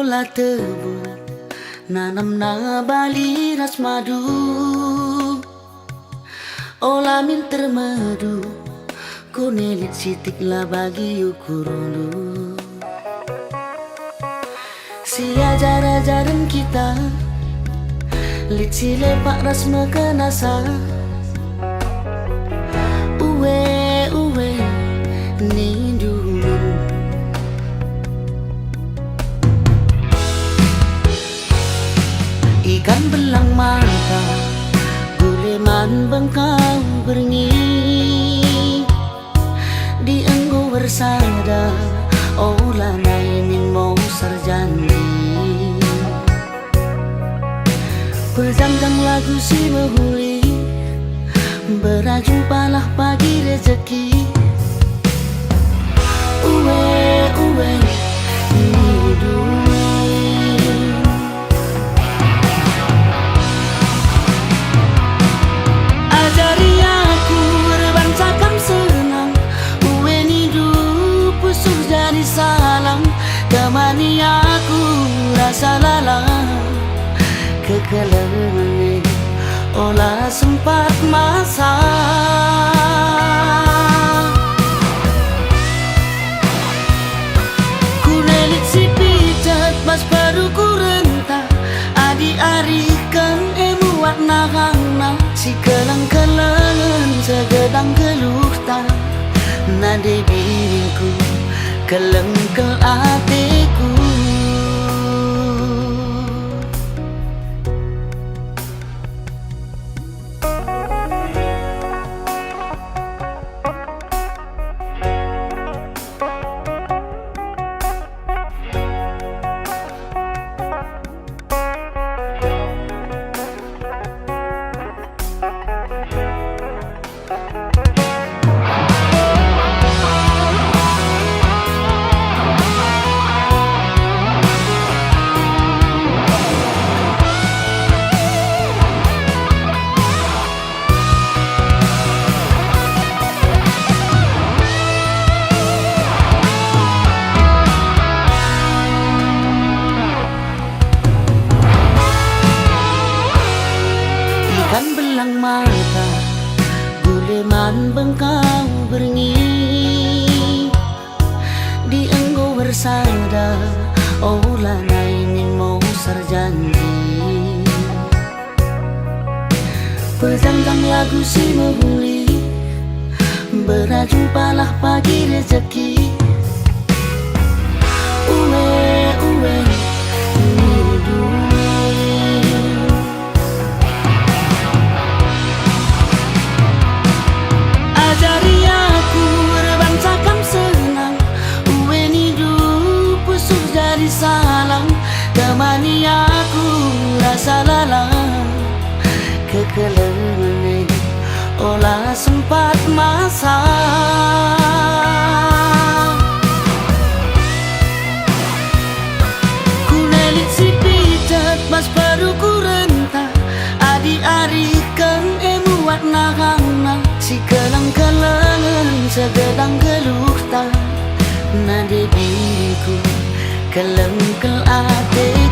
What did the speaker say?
olah tebu nanam na bali ras madu olah minter madu kunelit sitik lah bagi ukurulu si ajar-ajaran kita lit si lepak ras mekenasa uwe ni dulu ikan belang mata guleman bengkau berngi di enggo bersada olah nainin mau sarjani berjam-jam lagu si behuli berjumpalah pagi rezeki uwe ini dulu ajari aku berbancakan senang uwe ni dulu pusuh jadi salang temani aku rasa lalang kekelengan olah sempat masa kunelit si pijat mas baru ku rentah adi arikan emuat nahangna si kelang-kelangan segedang geluh tak nade bingku kelengkel hatiku ikan belang mata guleman bengkau berngi di enggo bersada olah nainin mau sarjani berjam-jam lagu si behuli berjumpalah pagi rezeki uwe ini dulu ajari aku berbancakan senang uwe ni dulu pusuh jadi salang temani aku rasa lalang kekelengan olah sempat masa kunelit si pijat mas baru ku rentah adi arikan emuat nahangna si kelang-kelangan segedang geluh tak nade diriku kelengkel hati